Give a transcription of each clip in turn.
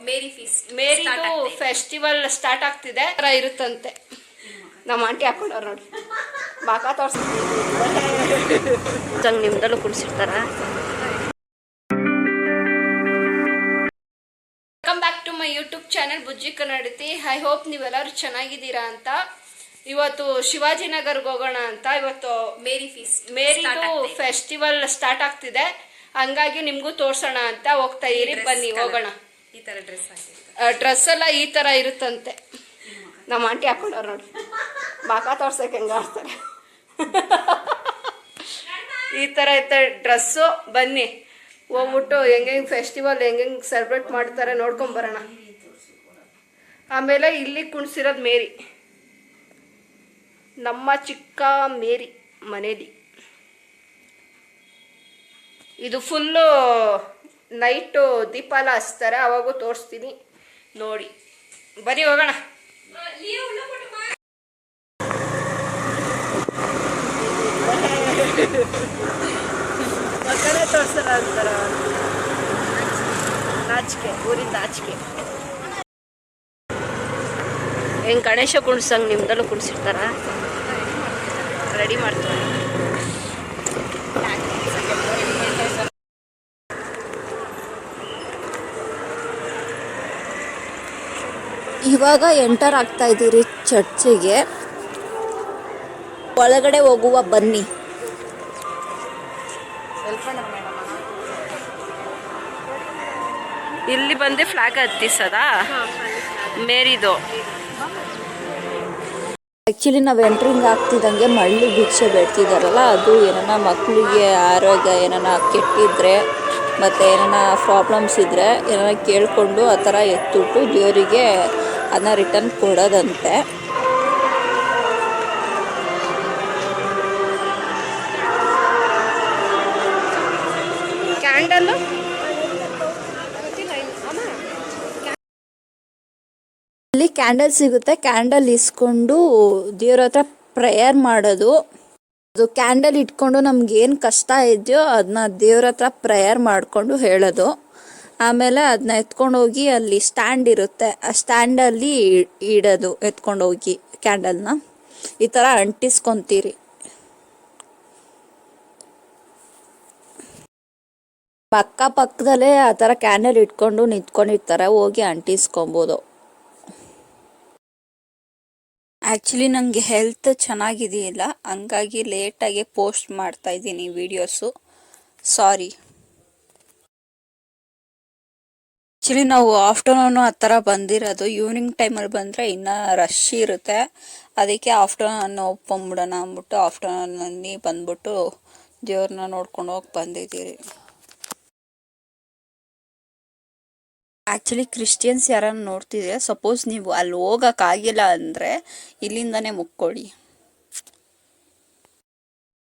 ಮೇರಿದು festival start ಆಗ್ತಿದೆ ಇರುತ್ತಂತೆ. ನಮ್ಮ ಆಂಟಿ ಹಾಕೊಂಡವ್ರು ನೋಡಿ, ಬಾಕ ತೋರ್ಸಂಗ್ ನಿಮ್ದಲ್ಲೂ ಕುಡಿಸಿರ್ತಾರ. Welcome back to my YouTube channel Bujji Kannadathi. I hope ನೀವೆಲ್ಲರೂ ಚೆನ್ನಾಗಿದ್ದೀರಾ ಅಂತ. ಇವತ್ತು ಶಿವಾಜಿನಗರ್ಗೆ ಹೋಗೋಣ ಅಂತ. ಇವತ್ತು ಮೇರಿದು ಫೆಸ್ಟಿವಲ್ ಸ್ಟಾರ್ಟ್ ಆಗ್ತಿದೆ, ಹಂಗಾಗಿ ನಿಮ್ಗೂ ತೋರ್ಸೋಣ ಅಂತ ಹೋಗ್ತಾ ಇರಿ. ಬನ್ನಿ ಹೋಗೋಣ. ಈ ತರ ಡ್ರೆಸ್ ಎಲ್ಲ ಈ ತರ ಇರುತ್ತಂತೆ. ನಮ್ಮ ಆಂಟಿ ಹಾಕೊಂಡವ್ರು ನೋಡಿ, ಬಾಕ ತೋರ್ಸಕ್ಕೆ ಹೆಂಗ ಆಡ್ತಾರೆ. ಈ ತರ ಐತೆ ಡ್ರೆಸ್ಸು. ಬನ್ನಿ ಹೋಗ್ಬಿಟ್ಟು ಹೆಂಗೆ ಫೆಸ್ಟಿವಲ್ ಹೆಂಗೆ ಸೆಲೆಬ್ರೇಟ್ ಮಾಡ್ತಾರೆ ನೋಡ್ಕೊಂಡ್ ಬರೋಣ. ಆಮೇಲೆ ಇಲ್ಲಿ ಕುಣಿಸಿರೋದು ಮೇರಿ, ನಮ್ಮ ಚಿಕ್ಕ ಮೇರಿ ಮನೇಲಿ. ಇದು ಫುಲ್ಲು ನೈಟು ದೀಪ ಎಲ್ಲ ಹಚ್ತಾರೆ, ಅವಾಗೂ ತೋರಿಸ್ತೀನಿ ನೋಡಿ. ಬರೀ ಹೋಗೋಣ. ಮಕ್ಕಳೇ ತೋರ್ಸಲ್ಲ ಅಂತಾರ, ನಾಚಿಕೆ, ಊರಿಂದ ಆಚಿಕೆ. ಹೆಂಗೆ ಗಣೇಶ ಕುಣಿಸಂಗೆ ನಿಮ್ದಲ್ಲೂ ಕುಣಿಸಿರ್ತಾರ, ರೆಡಿ ಮಾಡ್ತಾರೆ. ಇವಾಗ ಎಂಟರ್ ಆಗ್ತಾ ಇದ್ದೀರಿ ಚರ್ಚಿಗೆ. ಒಳಗಡೆ ಹೋಗುವ ಬನ್ನಿ. ಇಲ್ಲಿ ಬಂದು ಫ್ಲಾಗ್ ಹತ್ತಿಸದ ಮೇರಿದು. ಆ್ಯಕ್ಚುಲಿ ನಾವು ಎಂಟ್ರಿಂಗ್ ಆಗ್ತಿದ್ದಂಗೆ ಮಳ್ಳಿ ಭಿಕ್ಷೆ ಬೇಡ್ತಿದ್ದಾರಲ್ಲ, ಅದು ಏನಾನ ಮಕ್ಕಳಿಗೆ ಆರೋಗ್ಯ ಏನಾನ ಕೆಟ್ಟಿದ್ರೆ ಮತ್ತು ಏನಾನ ಪ್ರಾಬ್ಲಮ್ಸ್ ಇದ್ದರೆ ಏನಾನ ಕೇಳಿಕೊಂಡು ಆ ಥರ ಎತ್ತಿಟ್ಟು ದೇವರಿಗೆ ಅದನ್ನ ರಿಟರ್ನ್ ಕೊಡೋದಂತೆ. ಕ್ಯಾಂಡಲ್ ಅಲ್ಲಿ ಕ್ಯಾಂಡಲ್ ಸಿಗುತ್ತೆ. ಕ್ಯಾಂಡಲ್ ಇಸ್ಕೊಂಡು ದೇವ್ರ ಹತ್ರ ಪ್ರೇಯರ್ ಮಾಡೋದು. ಅದು ಕ್ಯಾಂಡಲ್ ಇಟ್ಕೊಂಡು ನಮ್ಗೇನು ಕಷ್ಟ ಇದೆಯೋ ಅದನ್ನ ದೇವ್ರ ಹತ್ರ ಪ್ರೇಯರ್ ಮಾಡಿಕೊಂಡು ಹೇಳೋದು. ಆಮೇಲೆ ಅದನ್ನ ಎತ್ಕೊಂಡೋಗಿ ಅಲ್ಲಿ ಸ್ಟ್ಯಾಂಡ್ ಇರುತ್ತೆ, ಆ ಸ್ಟ್ಯಾಂಡಲ್ಲಿ ಇಡೋದು. ಎತ್ಕೊಂಡೋಗಿ ಕ್ಯಾಂಡಲ್ನ ಈ ಥರ ಅಂಟಿಸ್ಕೊತೀರಿ. ಅಕ್ಕಪಕ್ಕದಲ್ಲೇ ಆ ಥರ ಕ್ಯಾಂಡಲ್ ಇಟ್ಕೊಂಡು ನಿಂತ್ಕೊಂಡಿರ್ತಾರೆ, ಹೋಗಿ ಅಂಟಿಸ್ಕೊಬೋದು. ಆ್ಯಕ್ಚುಲಿ ನನಗೆ ಹೆಲ್ತ್ ಚೆನ್ನಾಗಿದೆಯಿಲ್ಲ, ಹಂಗಾಗಿ ಲೇಟಾಗಿ ಪೋಸ್ಟ್ ಮಾಡ್ತಾ ಇದ್ದೀನಿ ವೀಡಿಯೋಸು, ಸಾರಿ. ಆ್ಯಕ್ಚುಲಿ ನಾವು ಆಫ್ಟರ್ನೂನು ಆ ಥರ ಬಂದಿರೋದು. ಈವ್ನಿಂಗ್ ಟೈಮಲ್ಲಿ ಬಂದರೆ ಇನ್ನೂ ರಶ್ ಇರುತ್ತೆ, ಅದಕ್ಕೆ ಆಫ್ಟರ್ನೂನ್ ಒಪ್ಕೊಂಬಿಡೋಣ ಅಂದ್ಬಿಟ್ಟು ಆಫ್ಟರ್ನೂನಲ್ಲಿ ಬಂದ್ಬಿಟ್ಟು ದೇವ್ರನ್ನ ನೋಡ್ಕೊಂಡು ಹೋಗಿ ಬಂದಿದ್ದೀರಿ. ಆ್ಯಕ್ಚುಲಿ ಕ್ರಿಶ್ಚಿಯನ್ಸ್ ಯಾರನ್ನು ನೋಡ್ತಿದ್ರೆ, ಸಪೋಸ್ ನೀವು ಅಲ್ಲಿ ಹೋಗೋಕ್ಕಾಗಿಲ್ಲ ಅಂದರೆ ಇಲ್ಲಿಂದನೇ ಮುಕ್ಕೊಳ್ಳಿ.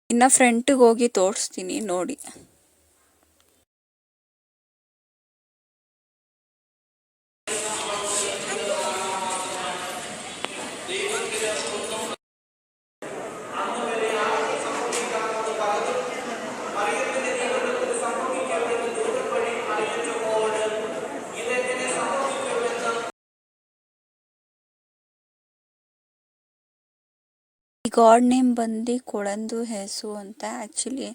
ಇನ್ನು ಫ್ರಂಟಿಗೆ ಹೋಗಿ ತೋರಿಸ್ತೀನಿ ನೋಡಿ. ಗಾಡ್ ನೇಮ್ ಬಂದು ಕೊಳಂದು ಹೆಸು ಅಂತ. ಆ್ಯಕ್ಚುಲಿ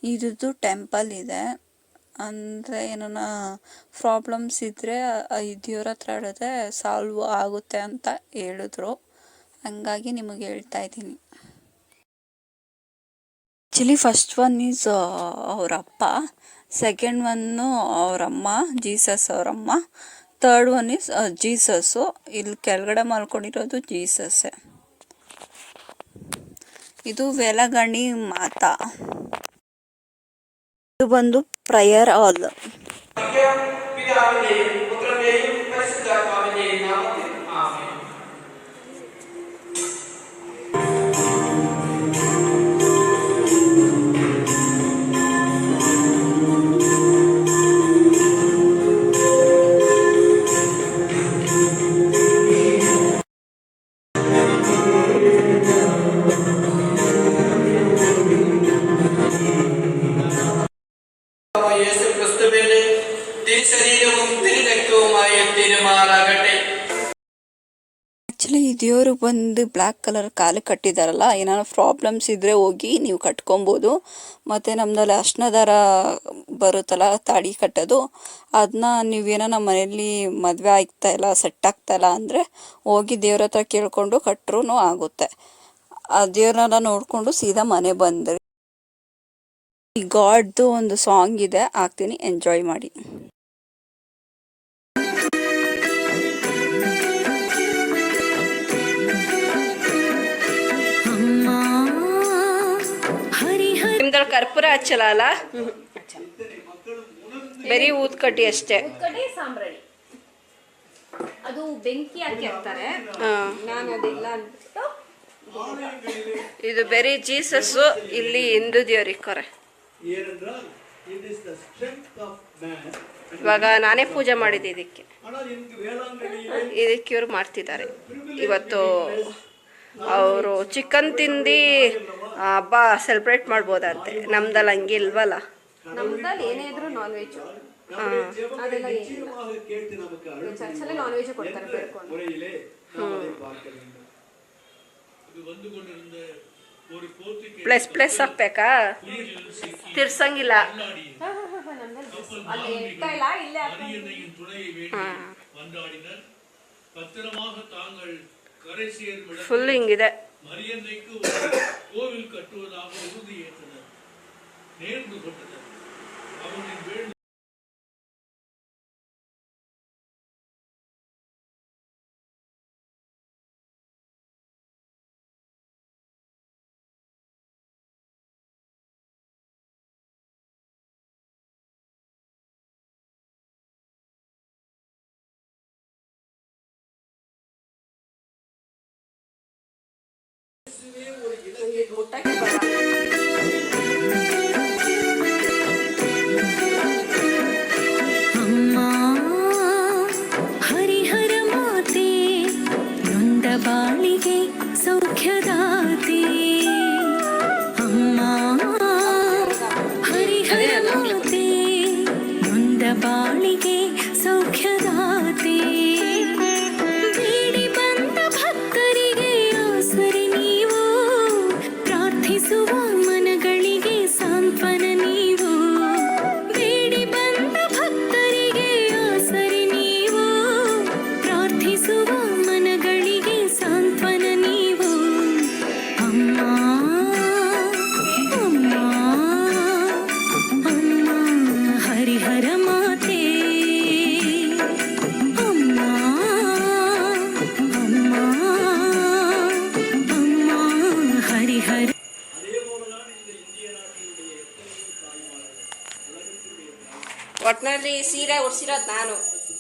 ಇದ್ದು ಟೆಂಪಲ್ ಇದೆ, ಅಂದರೆ ಏನಾನ ಪ್ರಾಬ್ಲಮ್ಸ್ ಇದ್ದರೆ ದೇವ್ರ ಹತ್ರ ಹೇಳಿದ್ರೆ ಸಾಲ್ವ್ ಆಗುತ್ತೆ ಅಂತ ಹೇಳಿದ್ರು, ಹಂಗಾಗಿ ನಿಮಗೆ ಹೇಳ್ತಾ ಇದ್ದೀನಿ. ಆ್ಯಕ್ಚುಲಿ ಫಸ್ಟ್ ಒನ್ ಈಸ್ ಅವರಪ್ಪ, ಸೆಕೆಂಡ್ ಒನ್ನು ಅವರಮ್ಮ, ಜೀಸಸ್ ಅವರಮ್ಮ, ಥರ್ಡ್ ಒನ್ ಈಸ್ ಜೀಸಸ್ಸು. ಇಲ್ಲಿ ಕೆಳಗಡೆ ಮಲ್ಕೊಂಡಿರೋದು ಜೀಸಸ್ಸೇ. ಇದು ವೆಲಗಣಿ ಮಾತಾ. ಇದು ಬಂದು ಪ್ರೇಯರ್ ಹಾಲ್. യേശു ക്രിസ്തുവിന്റെ തിരുശരീരവും തിരു ಆ್ಯಕ್ಚುಲಿ ಈ ದೇವರು ಬಂದು ಬ್ಲ್ಯಾಕ್ ಕಲರ್ ಕಾಲು ಕಟ್ಟಿದಾರಲ್ಲ, ಏನಾದ್ರು ಪ್ರಾಬ್ಲಮ್ಸ್ ಇದ್ದರೆ ಹೋಗಿ ನೀವು ಕಟ್ಕೊಬೋದು. ಮತ್ತು ನಮ್ಮದಲ್ಲಿ ಅರ್ಶಿನ ದಾರ ಬರುತ್ತಲ್ಲ ತಾಳಿ ಕಟ್ಟೋದು, ಅದನ್ನ ನೀವೇನೋ ಮನೆಯಲ್ಲಿ ಮದುವೆ ಆಗ್ತಾಯಿಲ್ಲ ಸೆಟ್ ಆಗ್ತಾಯಿಲ್ಲ ಅಂದರೆ ಹೋಗಿ ದೇವ್ರ ಹತ್ರ ಕೇಳಿಕೊಂಡು ಕಟ್ಟರೂ ಆಗುತ್ತೆ. ಆ ದೇವ್ರನ್ನೆಲ್ಲ ನೋಡಿಕೊಂಡು ಸೀದಾ ಮನೆ ಬಂದ್ರಿ. ಈ ಗಾಡ್ದು ಒಂದು ಸಾಂಗ್ ಇದೆ, ಹಾಕ್ತೀನಿ, ಎಂಜಾಯ್ ಮಾಡಿ. ನಿಮ್ದ್ರಲ್ಲಿ ಕರ್ಪೂರ ಹಚ್ಚಲ್ಲ ಅಲ್ಲ, ಬರೀ ಊದ್ ಕಡ್ಡಿ ಅಷ್ಟೇ. ಸಾಂಬ್ರಾಣಿ ಅದು ಬೆಂಕಿ ಹಾಕಿ ಹಾಕ್ತಾರೆ. ನಾನು ಅದೆಲ್ಲ ಅಂದ್ಬಿಟ್ಟು ಇದು ಬರೀ ಜೀಸಸ್, ಇಲ್ಲಿ ಹಿಂದೂ ದೇವ್ರಿಕ್ಕರೆ. ಇವಾಗ ನಾನೇ ಪೂಜೆ ಮಾಡಿದ್ದೆ ಇದಕ್ಕೆ ಇವ್ರು ಮಾಡ್ತಿದ್ದಾರೆ. ಇವತ್ತು ಅವರು ಚಿಕನ್ ತಿಂದು ಹಬ್ಬ ಸೆಲೆಬ್ರೇಟ್ ಮಾಡ್ಬೋದಂತೆ. ನಮ್ದಲ್ಲಿ ಹಂಗೆ ಇಲ್ವಲ್ಲ, ನಮ್ದಲ್ಲಿ ಏನೇ ಇದ್ರು ನಾನ್ ವೆಜ್. ಅದೆಲ್ಲ ಚರ್ಚಲ್ಲೇ ನಾನ್ ವೆಜ್ ಕೊಡ್ತಾರೆ ಬೇಡ್ಕೊಂಡು. ಪ್ಲಸ್ ಹಾಕ್ಬೇಕಾ? ತಿರ್ಸಂಗಿಲ್ಲ. ಫುಲ್ ಹಿಂಗಿದೆ. கோவில் கட்டுவதாக உறுதி ஏற்றனர். நேர்ந்து கொண்டனர். அவனின் வேண்டு ಅಮ್ಮ ಹರಿಹರ ಮಾತೆ ನೊಂದ ಬಾಳಿಗೆ ಸೌಖ್ಯದಾತೆ. ಅಮ್ಮ ಹರಿಹರ ಮಾತೆ ನೊಂದ ಬಾಳಿಗೆ ಸೌಖ್ಯದಾತೆ. ಬೇಡಿ ಬಂದ ಭಕ್ತರಿಗೆ ಆಸರೆ ನೀವು, ಪ್ರಾರ್ಥಿಸುವ ಮನಗಳಿಗೆ ಸಾಂತ್ವನ ನೀವು. ಬೇಡಿ ಬಂದ ಭಕ್ತರಿಗೆ ಆಸರೆ ನೀವು, ಪ್ರಾರ್ಥಿಸುವ ಮನಗಳಿಗೆ ಸಾಂತ್ವನ ನೀವು. ಅಮ್ಮ ಅಮ್ಮ ಅಮ್ಮ ಹರಿಹರ ಮಾತೆ. ಅಮ್ಮ ಅಮ್ಮ ಅಮ್ಮ ಹರಿಹರ. ಒಟ್ನಲ್ಲಿ ಸೀರೆ ಉಡ್ಸಿರೋದು ನಾನು,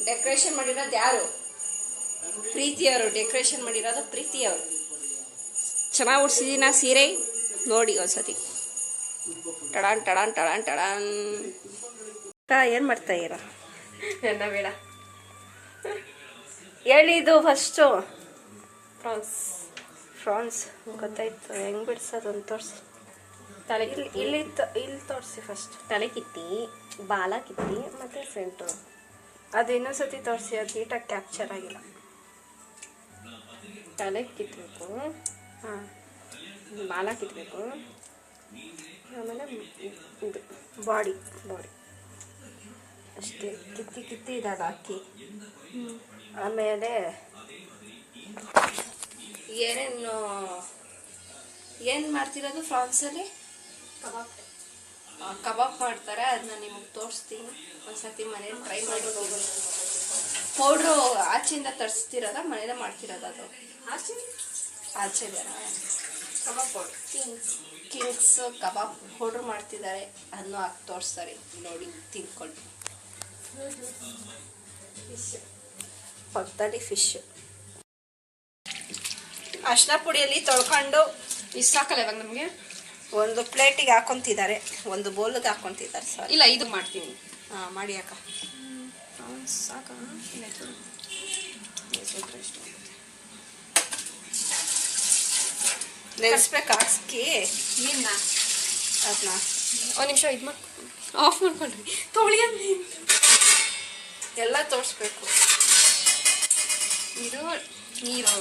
ಡೆಕೋರೇಷನ್ ಮಾಡಿರೋದು ಯಾರು? ಪ್ರೀತಿಯವರು. ಡೆಕೋರೇಷನ್ ಮಾಡಿರೋದು ಪ್ರೀತಿಯವರು. ಚೆನ್ನಾಗಿ ಉಡ್ಸಿದೀನ ಸೀರೆ, ನೋಡಿ ಒಂದ್ಸತಿ. ಟಡಾನ್ ಟಡಾನ್ ಟಡಾನ್ ಟಡಾನ್. ಏನು ಮಾಡ್ತಾ ಇರ ಎನ್ನ ಬೇಡ ಹೇಳಿದ್ದು ಫಸ್ಟು. ಫ್ರಾನ್ಸ್ ಫ್ರಾನ್ಸ್ ಗೊತ್ತಾಯ್ತು. ಹೆಂಗೆ ಬಿಡ್ಸೋದು ಅಂತ ತೋರಿಸಿ. ತಲೆ ಇಲ್ಲಿ ತೋರಿಸಿ ಫಸ್ಟ್. ತಲೆ ಕಿತ್ತಿ, ಬಾಲ ಕಿತ್ತಿ, ಮತ್ತೆ ಫ್ರಂಟು. ಅದು ಇನ್ನೊಂದ್ಸತಿ ತೋರಿಸಿ, ಅದು ನೀಟಾಗಿ ಕ್ಯಾಪ್ಚರ್ ಆಗಿಲ್ಲ. ತಲೆ ಕಿತ್ತಬೇಕು, ಹಾಂ, ಬಾಲ ಕಿತ್ತಬೇಕು, ಆಮೇಲೆ ಇದು ಬಾಡಿ ಅಷ್ಟೇ. ಕಿತ್ತಿ ಇದಾಗ ಹಾಕಿ, ಆಮೇಲೆ ಏನು ಮಾಡ್ತಿರೋದು ಫ್ರಾನ್ಸಲ್ಲಿ? ಕಬಾಬ್ ಮಾಡ್ತಾರೆ. ಅದನ್ನ ನಿಮಗೆ ತೋರಿಸ್ತೀನಿ ಒಂದ್ಸತಿ. ಮನೇಲಿ ಟ್ರೈ ಮಾಡಿ. ಪೌಡ್ರು ಆಚೆಯಿಂದ ತರಿಸ್ತಿರೋದ, ಮನೇಲೆ ಮಾಡ್ತಿರೋದು? ಅದು ಆಚೆ ಕಬಾಬ್ ಪೌಡ್ರ್. ಕಿಂಗ್ಸ್ ಕಬಾಬ್ ಪೌಡ್ರ್ ಮಾಡ್ತಿದ್ದಾರೆ. ಅದನ್ನು ಹಾಕಿ ತೋರಿಸ್ತಾರೆ, ನೋಡಿ ತಿನ್ಕೊಂಡು. ಫಿಶ್ ಪಕ್ಕದಲ್ಲಿ ಫಿಶ್ ಅರ್ಶಿನ ಪುಡಿಯಲ್ಲಿ ತೊಳ್ಕೊಂಡು ಇಷ್ಟು ಸಾಕಲ್ಲ ಇವಾಗ ನಮಗೆ. ಒಂದು ಪ್ಲೇಟಿಗೆ ಹಾಕೊತಿದ್ದಾರೆ, ಒಂದು ಬೌಲ್ಗೆ ಹಾಕೊತಿದ್ದಾರೆ. ಸರ್ ಇಲ್ಲ, ಇದು ಮಾಡ್ತೀನಿ. ಹಾಂ, ಮಾಡಿ ಅಕ್ಕ. ಸಾಕ ನೆನೆಸ್ಬೇಕು ಹಾಕಿ ಏನ ಅದನ್ನ. ಒಂದು ನಿಮಿಷ ಇದು ಮಾಡಿ ಆಫ್ ಮಾಡ್ಕೊಂಡ್ರಿ. ತೊಳಿ ಎಲ್ಲ ತೋರಿಸ್ಬೇಕು. ನೀರು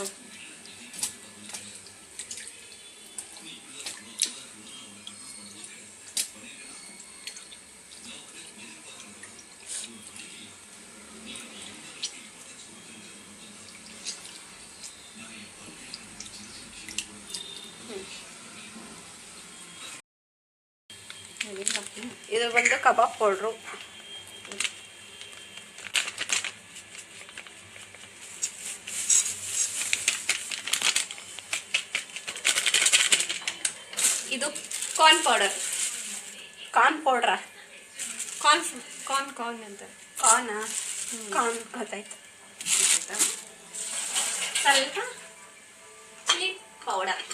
ಇದು ಬಂದು ಕಬಾಬ್ ಪೌಡ್ರು. ಇದು ಕಾರ್ನ್ ಪೌಡರ್. ಕಾರ್ನ್ ಪೌಡ್ರಾ? ಕಾರ್ನ್ ಅಂತ ಕಾರ್ನಾ? ಕಾರ್ನ್ ಗೊತ್ತಾಯ್ತು. ಸ್ವಲ್ಪ ಚಿಲ್ಲಿ ಪೌಡರ್,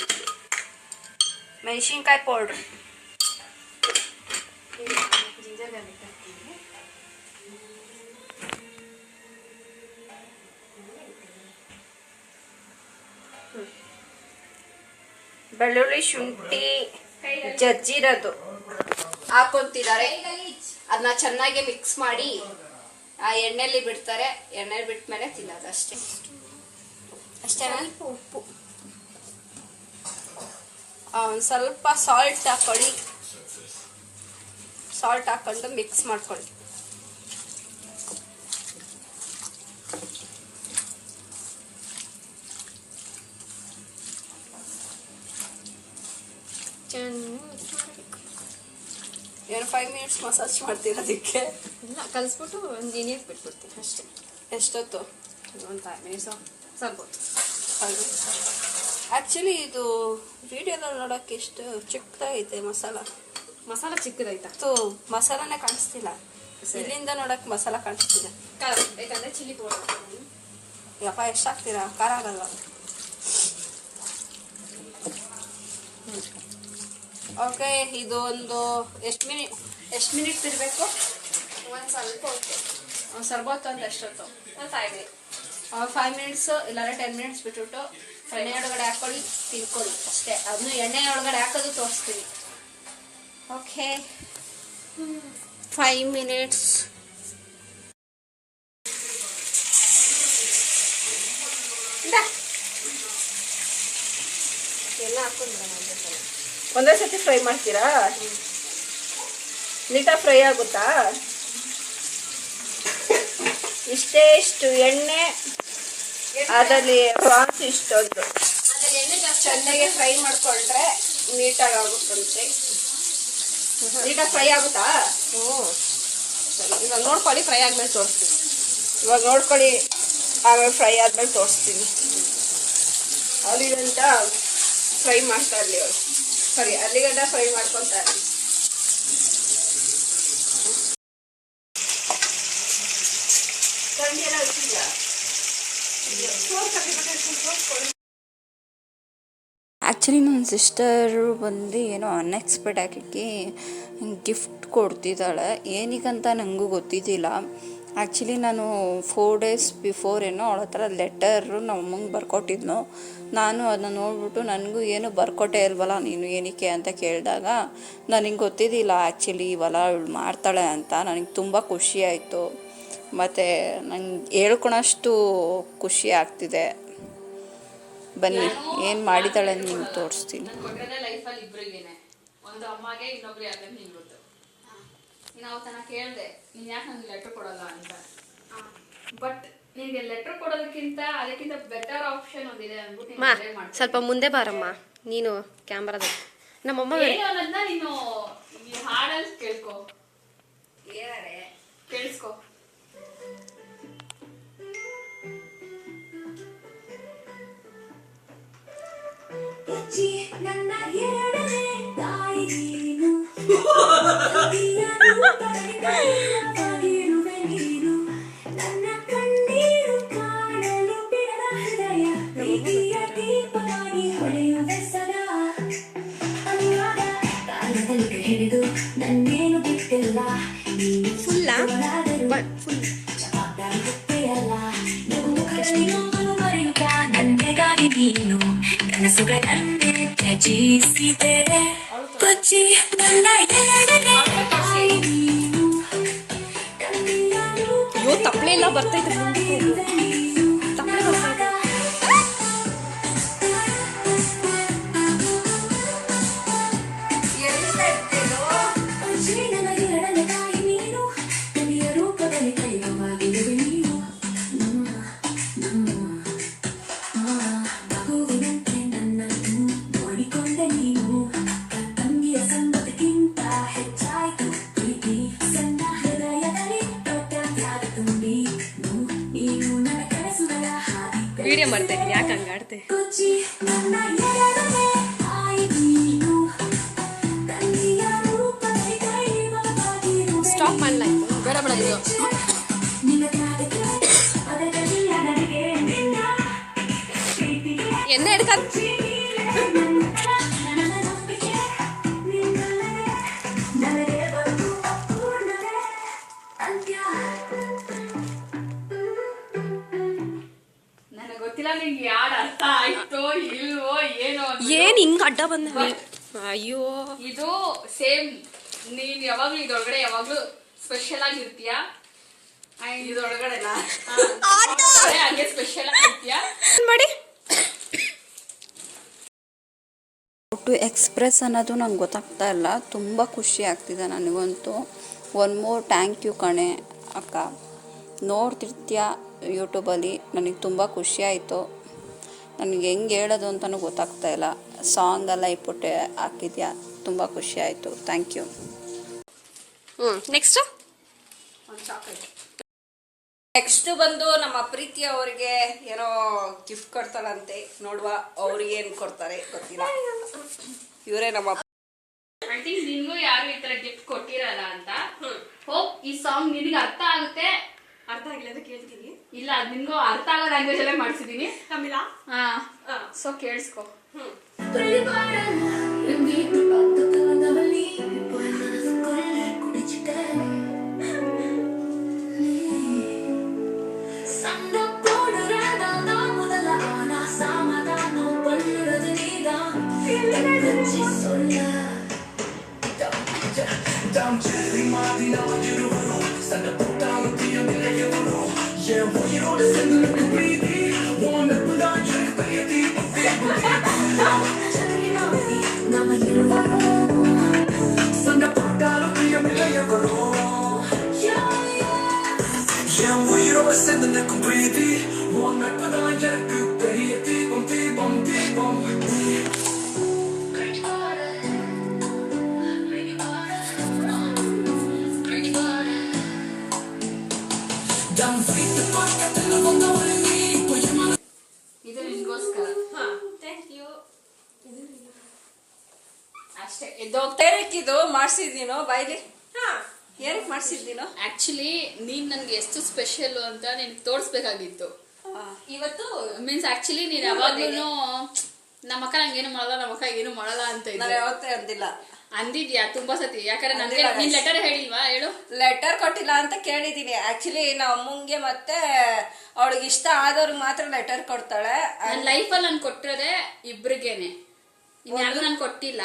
ಮೆಣಸಿನ್ಕಾಯಿ ಪೌಡ್ರು. ಜಿಂಜರ್ ಗಾರ್ಲಿಕ್ ಹಾಕ್ತೀನಿ. ಬೆಳ್ಳುಳ್ಳಿ ಶುಂಠಿ ಜಜ್ಜಿರೋದು ಹಾಕೊಂತಿದ್ದಾರೆ. ಅದನ್ನ ಚೆನ್ನಾಗಿ ಮಿಕ್ಸ್ ಮಾಡಿ ಆ ಎಣ್ಣೆಲಿ ಬಿಡ್ತಾರೆ. ಎಣ್ಣೆಲಿ ಬಿಟ್ಟ ಮೇಲೆ ತಿನ್ನೋದು ಅಷ್ಟೇ. ಅಷ್ಟೇನಾ? ಉಪ್ಪು, ಒಂದು ಸ್ವಲ್ಪ ಸಾಲ್ಟ್ ಹಾಕೊಳ್ಳಿ. ಸಾಲ್ಟ್ ಹಾಕೊಂಡು ಮಿಕ್ಸ್ ಮಾಡ್ಕೊಳ್ಳಿ. ಏನು 5 ಮಿನಿಟ್ಸ್ ಮಸಾಜ್ ಮಾಡ್ತಿರೋದಕ್ಕೆ? ಇಲ್ಲ, ಕಲಿಸ್ಬಿಟ್ಟು ಒಂದು ನೀರು ಬಿಟ್ಬಿಡ್ತೀನಿ ಅಷ್ಟೇ. ಎಷ್ಟೊತ್ತು? ಒಂದು 5 ಮಿನಿಟ್ಸ್ ಸ್ವಲ್ಪ. ಆ್ಯಕ್ಚುಲಿ ಇದು ವಿಡಿಯೋದಲ್ಲಿ ನೋಡೋಕ್ಕೆ ಎಷ್ಟು ಚಿಕ್ಕದಾಗೈತೆ ಮಸಾಲ ಚಿಕ್ಕದಾಯ್ತಾ? ಮಸಾಲಾನೇ ಕಾಣಿಸ್ತಿಲ್ಲ. ಇಲ್ಲಿಂದ ನೋಡೋಕೆ ಮಸಾಲ ಕಾಣಿಸ್ತಿದೆ. ಯಾಕಂದರೆ ಚಿಲ್ಲಿ ಪೌಡರ್. ಯಪ್ಪ, ಎಷ್ಟು ಹಾಕ್ತೀರಾ? ಖಾರ ಆಗಲ್ಲ. ಓಕೆ, ಇದು ಒಂದು ಎಷ್ಟು ಮಿನಿಟ್ಸ್ ಇರಬೇಕು? ಒಂದು ಸ್ವಲ್ಪ ಹೊತ್ತು, ಒಂದು ಸ್ವಲ್ಪ ಹೊತ್ತು ಅಂತ ಎಷ್ಟೊತ್ತು? ಒಂದು 5 ಮಿನಿಟ್ಸ್. 5 ಮಿನಿಟ್ಸ್ ಇಲ್ಲಾಂದ್ರೆ 10 ಮಿನಿಟ್ಸ್ ಬಿಟ್ಬಿಟ್ಟು ಎಣ್ಣೆ ಒಳಗಡೆ ಹಾಕೊಳ್ಳಿ, ತಿನ್ಕೊಳ್ಳಿ ಅಷ್ಟೇ. ಅದನ್ನು ಎಣ್ಣೆ ಒಳಗಡೆ ಹಾಕೋದು ತೋರಿಸ್ತೀನಿ. Okay, 5 minutes. ಎಲ್ಲ ಹಾಕೊಂಡ್ರೆ ಒಂದೇ ಸತಿ ಫ್ರೈ ಮಾಡ್ತೀರಾ? ನೀಟಾಗಿ ಫ್ರೈ ಆಗುತ್ತಾ? ಇಷ್ಟು ಎಣ್ಣೆ, ಅದರಲ್ಲಿ ಪ್ರಾನ್ಸ್ ಇಷ್ಟೊಂದು ಚೆನ್ನಾಗಿ ಫ್ರೈ ಮಾಡ್ಕೊಂಡ್ರೆ ನೀಟಾಗಿ ಆಗುತ್ತಂತೆ. ನೀಟಾಗಿ ಫ್ರೈ ಆಗುತ್ತಾ? ಇವಾಗ ನೋಡ್ಕೊಳ್ಳಿ, ಫ್ರೈ ಆದ್ಮೇಲೆ ತೋರಿಸ್ತೀನಿ. ಇವಾಗ ನೋಡ್ಕೊಳ್ಳಿ, ಆಮೇಲೆ ಫ್ರೈ ಆದ್ಮೇಲೆ ತೋರಿಸ್ತೀನಿ. ಅಲ್ಲಿಗಂಟ ಫ್ರೈ ಮಾಡ್ತಾ ಇರಲಿ ಅವರು. ಸರಿ, ಅಲ್ಲಿಗಂಟ ಫ್ರೈ ಮಾಡ್ಕೊತಾ ಇರಲಿ. ಕಣ್ಣಿ ಎಲ್ಲ ಹಚ್ಚಿಲ್ಲ. ಆ್ಯಕ್ಚುಲಿ ನನ್ನ ಸಿಸ್ಟರು ಬಂದು ಏನೋ ಅನ್ಎಕ್ಸ್ಪೆಕ್ಟ್ ಆಗಿ ಗಿಫ್ಟ್ ಕೊಡ್ತಿದ್ದಾಳೆ. ಏನಕ್ಕಂತ ನನಗೂ ಗೊತ್ತಿದ್ದಿಲ್ಲ. ಆ್ಯಕ್ಚುಲಿ ನಾನು 4 ಡೇಸ್ ಬಿಫೋರ್ ಏನೋ ಅವಳ ಹತ್ರ ಲೆಟರು ನಮ್ಮ ಅಮ್ಮಂಗೆ ಬರ್ಕೊಟ್ಟಿದ್ನು. ನಾನು ಅದನ್ನ ನೋಡ್ಬಿಟ್ಟು ನನಗೂ ಏನು ಬರ್ಕೊಟ್ಟೆ ಇಲ್ವಲ್ಲ ನೀನು ಏನಕ್ಕೆ ಅಂತ ಕೇಳಿದಾಗ ನನಗೆ ಗೊತ್ತಿದ್ದಿಲ್ಲ ಆ್ಯಕ್ಚುಲಿ ಇವೆಲ್ಲ ಅವಳು ಮಾಡ್ತಾಳೆ ಅಂತ. ನನಗೆ ತುಂಬ ಖುಷಿ ಆಯಿತು. ಮತ್ತು ನಂಗೆ ಹೇಳ್ಕೊಳಷ್ಟು ಖುಷಿ ಆಗ್ತಿದೆ. ಬನ್ನಿ ಏನು ಮಾಡಿದ್ದಾಳೆ ನಿಮ್ಗೆ ತೋರಿಸ್ತೀನಿ. ಕೊಟ್ಟಿರೋದೇ ಲೈಫಲ್ಲಿ ಇಬ್ಬರಿಗೇನೆ, ಒಂದು ಅಮ್ಮಗೆ, ಇನ್ನೊಬ್ರು ಯಾಕಂತ ನಿಂಗೆ ಗೊತ್ತು. ನಾವು ತನ ಕೇಳಿದೆ, ನೀನು ಯಾಕೆ ನನಗೆ ಲೆಟ್ರ್ ಕೊಡಲ್ಲ ಅಂತ. ಬಟ್ ನಿನಗೆ ಲೆಟ್ರ್ ಕೊಡೋದಕ್ಕಿಂತ ಅದಕ್ಕಿಂತ ಬೆಟರ್ ಆಪ್ಷನ್ ಒಂದಿದೆ ಅಂದ್ಬಿಟ್ಟು ಸ್ವಲ್ಪ ಮುಂದೆ ಬಾರಮ್ಮ, ನೀನು ಕ್ಯಾಮ್ರಾದಲ್ಲಿ. ನಮ್ಮಮ್ಮ ಏನು ಅನ್ನೋದನ್ನ ನೀನು ಹಾಡಲ್ಲಿ ಕೇಳ್ಕೊ, ಏನಾರೆ ಕೇಳಿಸ್ಕೊ. ನನ್ನ ಎರಡನೇ ತಾಯಿ ನೀನು ನೀನು ನನ್ನ ಕಣ್ಣೀರು ಕಾಣಲು ಬಿಡದ ಹೃದಯ ಪ್ರೀತಿಯ ದೀಪವಾಗಿ ಹೊಳೆಯುವ ಸದಾ ಅನುರಾಗ ಕಾಲದಲ್ಲಿ ಹಿಡಿದು ನನ್ನೇನು ಬಿಟ್ಟಿಲ್ಲ ನೀನು ಸುಳ್ಳಾದರೂ ಜವಾಬ್ದಾರಿ ಗೊತ್ತೇಯಲ್ಲ ನೋವನ್ನು ಮರೆಯುತ್ತ ನನ್ನೆಗಾಗಿ ನೀನು ಕನಸುಗಳನ್ನೇ ತ್ಯಜಿಸಿದೆ ಬಚ್ಚಿ ನನ್ನ ಎರಡನೇ ತಾಯಿ ನೀನು ಅಯ್ಯೋ ತಪ್ಪಲೆ ಎಲ್ಲ ಬರ್ತೈತೆ, ಮುಂದೆ ತಪ್ಪಲೆ ಬರ್ತೈತೆ. ವಿಡಿಯೋ ಮಾಡ್ತೇನೆ, ಯಾಕೆ ಹಂಗಾಡ್ತೆ? ಕೊಚ್ಚಿ ನನ್ನ ಎರಡನೇ ತಾಯಿ ನೀನು, ತಂದೆಯ ರೂಪದಲ್ಲಿ ದೈವವಾಗಿರು. ಸ್ಟಾಪ್ ಮಾಡಲ, ಬೇಡ ಬೇಡ ಇದು. ನಿನ್ನ ತ್ಯಾಗಕ್ಕೆ ಅದರಲ್ಲಿ ನನಗೆ ನಿನ್ನ ಪ್ರೀತಿಗೆ ಎಣ್ಣೆ ಹಿಡ್ಕ ನನ್ನ ನಂಬಿಕೆ ನಿನ್ನಲ್ಲೇ ನನಗೆ ಬಂದು ಅಪೂರ್ಣವೇ ಅಂತ್ಯ. ನನಗೆ ಗೊತ್ತಿಲ್ಲ ನಿಂಗೆ ಯಾರು ಅರ್ಥ ಆಯ್ತೋ ಇಲ್ವೋ ಏನೋ ಅಂತ. ಏನ್ ಹಿಂಗ್ ಅಡ್ಡ ಬಂದ? ಅಯ್ಯೋ, ಇದು ಸೇಮ್ ನೀನ್ ಯಾವಾಗ್ಲೂ ಇದೊಳಗಡೆ ಯಾವಾಗ್ಲೂ ಸ್ಪೆಷಲ್ ಆಗಿರ್ತೀಯ. ಇದೊಳಗಡೆನಾ ಹಂಗೆ ಸ್ಪೆಷಲ್ ಆಗಿರ್ತೀಯ ಮಾಡಿ. ಟು ಎಕ್ಸ್ಪ್ರೆಸ್ ಅನ್ನೋದು ನಂಗೆ ಗೊತ್ತಾಗ್ತಾ ಇಲ್ಲ. ತುಂಬ ಖುಷಿ ಆಗ್ತಿದೆ ನನಗಂತೂ. ಒನ್ ಮೋರ್ ಥ್ಯಾಂಕ್ ಯು ಕಣೆ ಅಕ್ಕ. ನೋಡ್ತಿರ್ತೀಯ ಯೂಟ್ಯೂಬಲ್ಲಿ, ನನಗೆ ತುಂಬ ಖುಷಿ ಆಯಿತು. ನನಗೆ ಹೆಂಗೆ ಹೇಳೋದು ಅಂತಲೂ ಗೊತ್ತಾಗ್ತಾ ಇಲ್ಲ. ಸಾಂಗೆಲ್ಲ ಇಪ್ಪುಟ್ಟೆ ಹಾಕಿದ್ಯಾ, ತುಂಬ ಖುಷಿ ಆಯಿತು. Thank you. ನೆಕ್ಸ್ಟ್ ನೆಕ್ಸ್ಟ್ ಬಂದು ನಮ್ಮ ಪ್ರೀತಿ ಅವರಿಗೆ ಏನೋ ಗಿಫ್ಟ್ ಕೊಡ್ತಾರಂತೆ. ನೋಡುವ ಅವ್ರಿಗೆ ಏನ್ ಕೊಡ್ತಾರೆ ಗೊತ್ತಿಲ್ಲ. ಇವರೇ ನಮ್ಮ ಐ ಥಿಂಕ್ ನಿನ್ಗೂ ಯಾರು ಈ ತರ ಗಿಫ್ಟ್ ಕೊಟ್ಟಿರಲ್ಲ ಅಂತ. ಹೋಪ್ ಈ ಸಾಂಗ್ ನಿನಗೆ ಅರ್ಥ ಆಗುತ್ತೆ. ಅರ್ಥ ಆಗಿಲ್ಲ ಅಂತ ಕೇಳ್ತೀನಿ. ಇಲ್ಲ, ಅದ್ ನಿನ್ಗೂ ಅರ್ಥ ಆಗೋ ಲ್ಯಾಂಗ್ವೇಜ್ ಅಲ್ಲೇ ಮಾಡ್ಸಿದೀನಿ. ತಮಿಳ. ಹಾ, ಸೊ ಕೇಳಿಸ್ಕೊ. ಇದು ನಿನ್ಗೋಸ್ಕರ. ಅಷ್ಟೇ. ಇದು ಮಾಡಿಸಿದ್ದೀನೋ ಬಾಯ್ಲಿ? ಏನಕ್ಕೆ ಮಾಡಿಸಿದ್ದೀನೋ? ಆಕ್ಚುಲಿ ನೀನ್ ನನ್ಗೆ ಎಷ್ಟು ಸ್ಪೆಷಲ್ ಅಂತ ನಿನ್ಗೆ ತೋರಿಸ್ಬೇಕಾಗಿತ್ತು ಇವತ್ತು. ಮೀನ್ಸ್ ಆಕ್ಚುಲಿ ನೀನ್ ಯಾವಾಗ್ಲೂ ನಮ್ಮ ಅಕ್ಕ ನಂಗೇನು ಮಾಡಲ್ಲ, ನಮ್ಮ ಅಕ್ಕ ಏನು ಮಾಡಲ್ಲ ಅಂತ ನಾನು ಯಾವತ್ತೇ ಅಂದಿಲ್ಲ. ಅಂದಿದ್ಯಾ ತುಂಬಾ ಸತಿ? ಯಾಕಂದ್ರೆ ನನ್ಗೆ ನೀನ್ ಲೆಟರ್ ಹೇಳಿಲ್ವಾ? ಹೇಳು. ಲೆಟರ್ ಕೊಟ್ಟಿಲ್ಲ ಅಂತ ಕೇಳಿದೀನಿ. ಆಕ್ಚುಲಿ ನಮ್ಮ ಅಮ್ಮಂಗೆ ಮತ್ತೆ ಅವಳಿಗೆ ಇಷ್ಟ ಆದವ್ರಿಗೆ ಮಾತ್ರ ಲೆಟರ್ ಕೊಡ್ತಾಳೆ. ನನ್ನ ಲೈಫಲ್ಲಿ ನಾನು ಕೊಟ್ಟಿರೋದೇ ಇಬ್ರಿಗೇನೆ, ಇನ್ಯಾರಿಗೂ ನಾನು ಕೊಟ್ಟಿಲ್ಲ.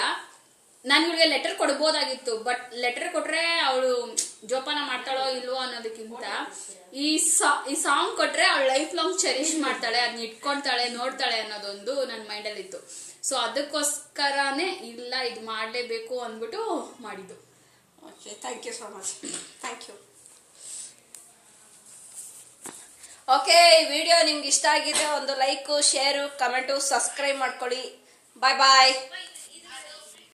ನಾನು ಇವಳಿಗೆ ಲೆಟರ್ ಕೊಡ್ಬೋದಾಗಿತ್ತು, ಬಟ್ ಲೆಟರ್ ಕೊಟ್ರೆ ಅವಳು ಜೋಪಾನ ಮಾಡ್ತಾಳೋ ಇಲ್ವೋ ಅನ್ನೋದಕ್ಕಿಂತ ಈ ಸಾಂಗ್ ಕೊಟ್ರೆ ಅವಳು ಲೈಫ್ ಲಾಂಗ್ ಚೆರಿಶ್ ಮಾಡ್ತಾಳೆ, ಅದನ್ನ ಇಟ್ಕೊಳ್ತಾಳೆ, ನೋಡ್ತಾಳೆ ಅನ್ನೋದೊಂದು ನನ್ನ ಮೈಂಡಲ್ಲಿ ಇತ್ತು. ಸೊ ಅದಕ್ಕೋಸ್ಕರನೇ ಇಲ್ಲ ಇದು ಮಾಡಲೇಬೇಕು ಅಂದ್ಬಿಟ್ಟು ಮಾಡಿದ್ದು. Okay, thank you so much. Thank you. Okay, ಈ ವಿಡಿಯೋ ನಿಮ್ಗೆ ಇಷ್ಟ ಆಗಿದೆ ಒಂದು ಲೈಕು, ಶೇರು, ಕಮೆಂಟು, ಸಬ್ಸ್ಕ್ರೈಬ್ ಮಾಡ್ಕೊಳ್ಳಿ. ಬಾಯ್ ಬಾಯ್.